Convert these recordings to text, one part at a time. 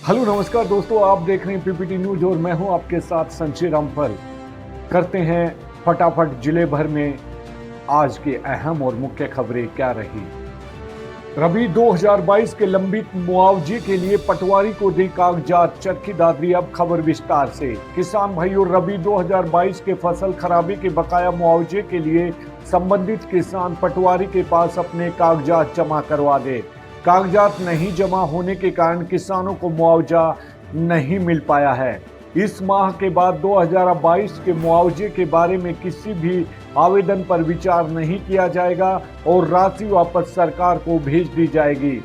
Hello नमस्कार दोस्तों, आप देख रहे हैं पीपीटी न्यूज और मैं हूं आपके साथ संजय रामफल। करते हैं फटाफट जिले भर में आज की अहम और मुख्य खबरें क्या रही। रबी 2022 के लंबित मुआवजे के लिए पटवारी को दी कागजात, चरखी दादरी। अब खबर विस्तार से। किसान भाइयों, रबी 2022 के फसल खराबे के बकाया मुआवजे के लिए संबंधित किसान पटवारी के पास अपने कागजात जमा करवा दे। कागजात नहीं जमा होने के कारण किसानों को मुआवजा नहीं मिल पाया है। इस माह के बाद 2022 के मुआवजे के बारे में किसी भी आवेदन पर विचार नहीं किया जाएगा और राशि वापस सरकार को भेज दी जाएगी।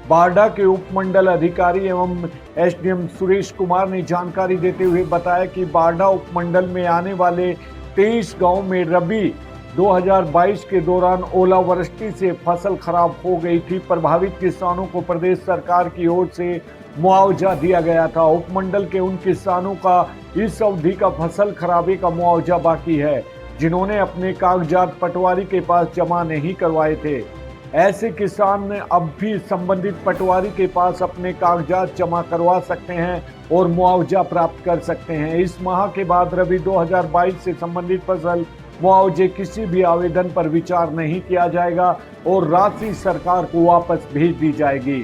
बारडा के उपमंडल अधिकारी एवं एसडीएम सुरेश कुमार ने जानकारी देते हुए बताया कि बारडा उपमंडल में आने वाले 23 गांव में रबी 2022 के दौरान ओलावृष्टि से फसल खराब हो गई थी। प्रभावित किसानों को प्रदेश सरकार की ओर से मुआवजा दिया गया था। उपमंडल के उन किसानों का इस अवधि का फसल खराबे का मुआवजा बाकी है, जिन्होंने अपने कागजात पटवारी के पास जमा नहीं करवाए थे। ऐसे किसान अब भी संबंधित पटवारी के पास अपने कागजात जमा करवा सकते हैं और मुआवजा प्राप्त कर सकते हैं। इस माह के बाद रबी 2022 से संबंधित फसल मुआवजे किसी भी आवेदन पर विचार नहीं किया जाएगा और राशि सरकार को वापस भेज दी जाएगी।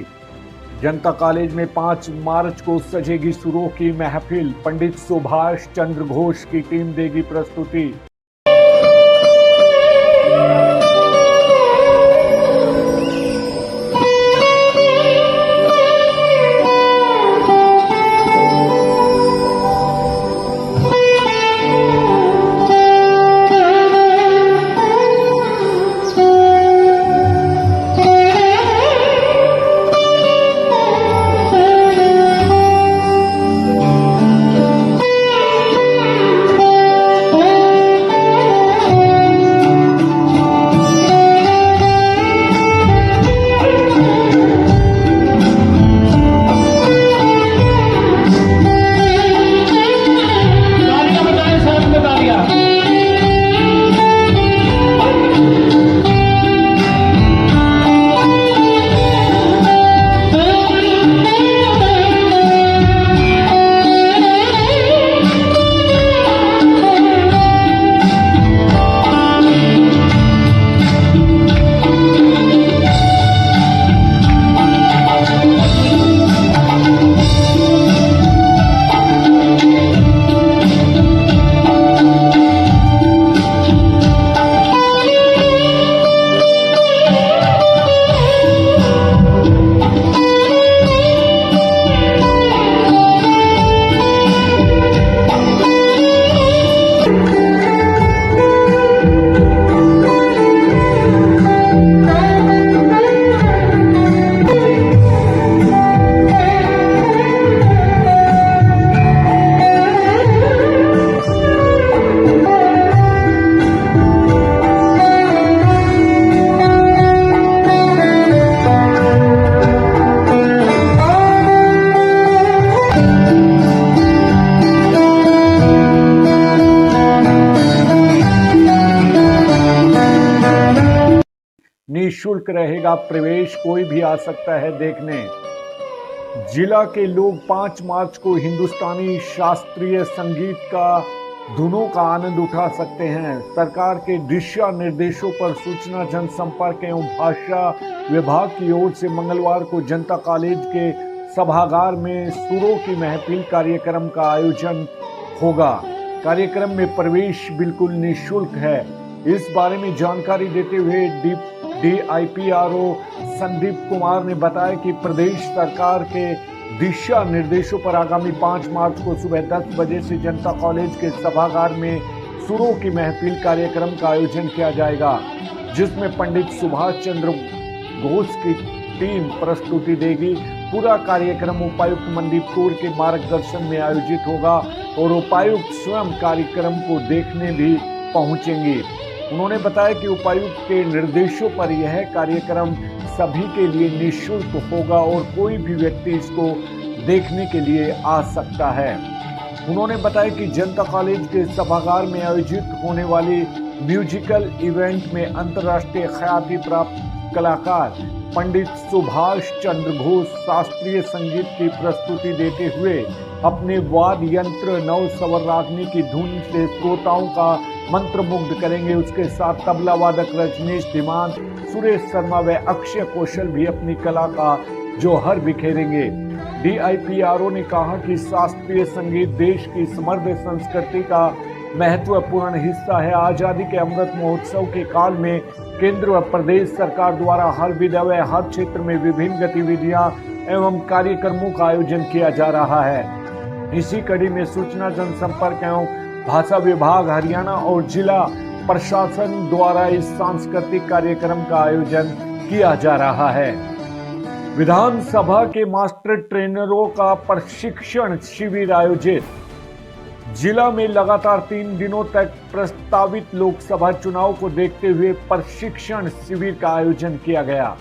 जनता कॉलेज में 5 मार्च को सजेगी सुरों की महफिल। पंडित सुभाष चंद्र घोष की टीम देगी प्रस्तुति। निःशुल्क रहेगा प्रवेश, कोई भी आ सकता है देखने। जिला के लोग 5 मार्च को हिंदुस्तानी शास्त्रीय संगीत का धुनों का आनंद उठा सकते हैं। सरकार के दिशा निर्देशों पर सूचना जनसंपर्क एवं भाषा विभाग की ओर से मंगलवार को जनता कॉलेज के सभागार में सुरों की महफिल कार्यक्रम का आयोजन होगा। कार्यक्रम में प्रवेश बिल्कुल निःशुल्क है। इस बारे में जानकारी देते हुए DIPRO संदीप कुमार ने बताया कि प्रदेश सरकार के दिशा निर्देशों पर आगामी 5 मार्च को सुबह 10 बजे से जनता कॉलेज के सभागार में सुरों की महफिल कार्यक्रम का आयोजन किया जाएगा, जिसमें पंडित सुभाष चंद्र घोष की टीम प्रस्तुति देगी। पूरा कार्यक्रम उपायुक्त मनदीप कौर के मार्गदर्शन में आयोजित होगा और उपायुक्त स्वयं कार्यक्रम को देखने भी पहुंचेंगे। उन्होंने बताया कि उपायुक्त के निर्देशों पर यह कार्यक्रम सभी के लिए निःशुल्क होगा और कोई भी व्यक्ति इसको देखने के लिए आ सकता है। उन्होंने बताया कि जनता कॉलेज के सभागार में आयोजित होने वाली म्यूजिकल इवेंट में अंतर्राष्ट्रीय ख्याति प्राप्त कलाकार पंडित सुभाष चंद्र घोष शास्त्रीय संगीत की प्रस्तुति देते हुए अपने वाद्य यंत्र नव स्वर रागनी की धुन से श्रोताओं का मंत्रमुग्ध करेंगे। उसके साथ तबला वादक रजनीश धीमान, सुरेश शर्मा व अक्षय कौशल भी अपनी कला का जौहर बिखेरेंगे। DIPRO ने कहा कि शास्त्रीय संगीत देश की समृद्ध संस्कृति का महत्वपूर्ण हिस्सा है। आजादी के अमृत महोत्सव के काल में केंद्र व प्रदेश सरकार द्वारा हर विधा व हर क्षेत्र में विभिन्न गतिविधियां एवं कार्यक्रमों का आयोजन किया जा रहा है। इसी कड़ी में सूचना जनसंपर्क एवं भाषा विभाग हरियाणा और जिला प्रशासन द्वारा इस सांस्कृतिक कार्यक्रम का आयोजन किया जा रहा है। विधानसभा के मास्टर ट्रेनरों का प्रशिक्षण शिविर आयोजित। जिला में लगातार 3 दिनों तक प्रस्तावित लोकसभा चुनाव को देखते हुए प्रशिक्षण शिविर का आयोजन किया गया।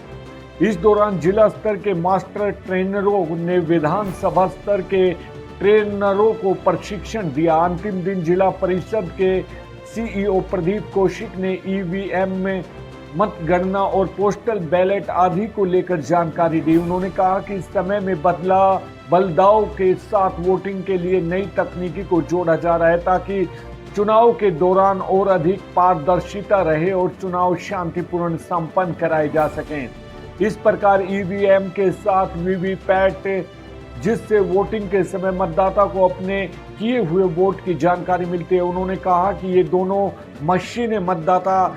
इस दौरान जिला स्तर के मास्टर ट्रेनरों ने विधानसभा स्तर के ट्रेनरों को प्रशिक्षण दिया। अंतिम दिन जिला परिषद के CEO प्रदीप कौशिक ने EVM में मतगणना और पोस्टल बैलेट आदि को लेकर जानकारी दी। उन्होंने कहा कि इस समय में बदलाव के साथ वोटिंग के लिए नई तकनीकी को जोड़ा जा रहा है ताकि चुनाव के दौरान और अधिक पारदर्शिता रहे और चुनाव शांतिपूर्ण संपन्न कराए जा सकें। इस प्रकार EVM के साथ VVPAT, जिससे वोटिंग के समय मतदाता को अपने किए हुए वोट की जानकारी मिलती है। उन्होंने कहा कि ये दोनों मशीनें मतदाता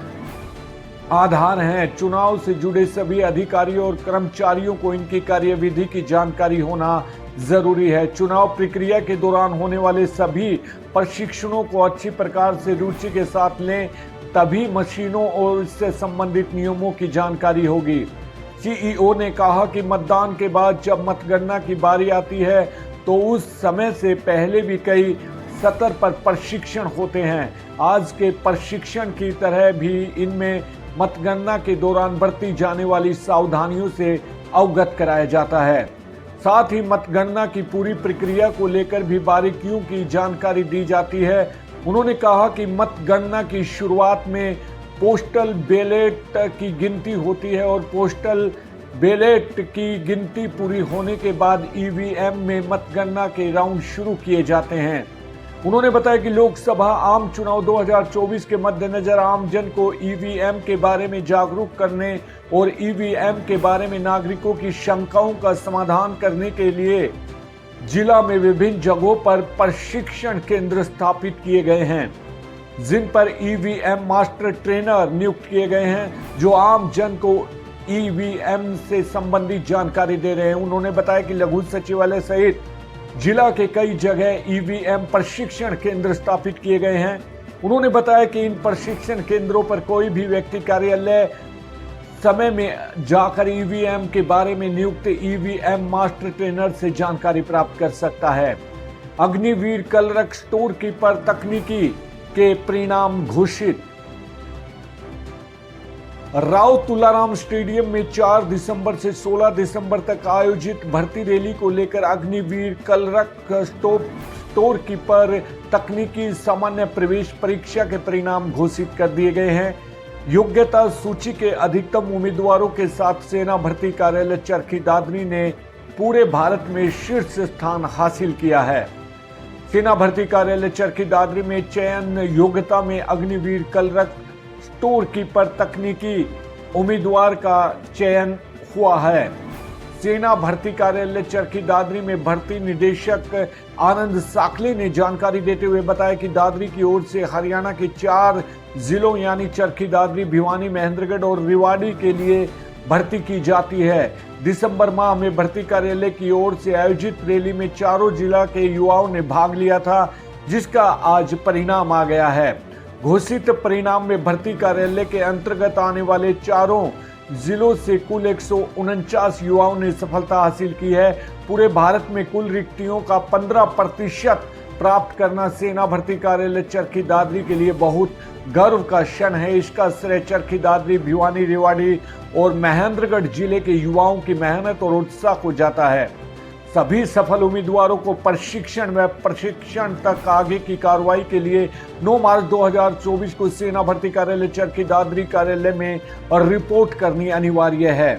आधार हैं। चुनाव से जुड़े सभी अधिकारियों और कर्मचारियों को इनकी कार्यविधि की जानकारी होना जरूरी है। चुनाव प्रक्रिया के दौरान होने वाले सभी प्रशिक्षणों को अच्छी प्रकार से रुचि के साथ लें, तभी मशीनों और इससे संबंधित नियमों की जानकारी होगी। CEO ने कहा कि मतदान के बाद जब मतगणना की बारी आती है तो उस समय से पहले भी कई सत्र पर प्रशिक्षण होते हैं। आज के प्रशिक्षण की तरह भी इनमें मतगणना के दौरान बरती जाने वाली सावधानियों से अवगत कराया जाता है। साथ ही मतगणना की पूरी प्रक्रिया को लेकर भी बारीकियों की जानकारी दी जाती है। उन्होंने कहा कि मतगणना की शुरुआत में पोस्टल बैलेट की गिनती होती है और पोस्टल बैलेट की गिनती पूरी होने के बाद EVM में मतगणना के राउंड शुरू किए जाते हैं। उन्होंने बताया कि लोकसभा आम चुनाव 2024 के मद्देनजर आमजन को EVM के बारे में जागरूक करने और EVM के बारे में नागरिकों की शंकाओं का समाधान करने के लिए जिला में विभिन्न जगहों पर प्रशिक्षण केंद्र स्थापित किए गए हैं, जिन पर EVM मास्टर ट्रेनर नियुक्त किए गए हैं जो आम जन को EVM से संबंधित जानकारी दे रहे हैं। उन्होंने बताया कि लघु सचिवालय सहित जिला के कई जगह EVM प्रशिक्षण केंद्र स्थापित किए गए हैं। उन्होंने बताया कि इन प्रशिक्षण केंद्रों पर कोई भी व्यक्ति कार्यालय समय में जाकर EVM के बारे में नियुक्त EVM मास्टर ट्रेनर से जानकारी प्राप्त कर सकता है। अग्निवीर कलरक स्टोर कीपर तकनीकी के परिणाम घोषित। राव तुलाराम स्टेडियम में 4 दिसंबर से 16 दिसंबर तक आयोजित भर्ती रैली को लेकर अग्निवीर कलरक स्टोर कीपर तकनीकी सामान्य प्रवेश परीक्षा के परिणाम घोषित कर दिए गए हैं। योग्यता सूची के अधिकतम उम्मीदवारों के साथ सेना भर्ती कार्यालय चरखी दादरी ने पूरे भारत में शीर्ष स्थान हासिल किया है। सेना भर्ती कार्यालय चरखी दादरी में चयन योग्यता में अग्निवीर कलरक स्टोर कीपर तकनीकी उम्मीदवार का चयन हुआ है। सेना भर्ती कार्यालय चरखी दादरी में भर्ती निदेशक आनंद साखले ने जानकारी देते हुए बताया कि दादरी की ओर से हरियाणा के 4 जिलों यानी चरखी दादरी, भिवानी, महेंद्रगढ़ और रेवाड़ी के लिए भर्ती की जाती है। दिसंबर माह में भर्ती कार्यालय की ओर से आयोजित रैली में चारों जिला के युवाओं ने भाग लिया था, जिसका आज परिणाम आ गया है। घोषित परिणाम में भर्ती कार्यालय के अंतर्गत आने वाले चारों जिलों से कुल 149 युवाओं ने सफलता हासिल की है। पूरे भारत में कुल रिक्तियों का 15% प्राप्त करना सेना भर्ती कार्यालय चरखी दादरी के लिए बहुत गर्व का क्षण है। इसका श्रेय चरखी दादरी, भिवानी, रेवाड़ी और महेंद्रगढ़ जिले के युवाओं की मेहनत और उत्साह को जाता है। सभी सफल उम्मीदवारों को प्रशिक्षण व प्रशिक्षण तक आगे की कार्रवाई के लिए 9 मार्च 2024 को सेना भर्ती कार्यालय चरखी दादरी कार्यालय में रिपोर्ट करनी अनिवार्य है।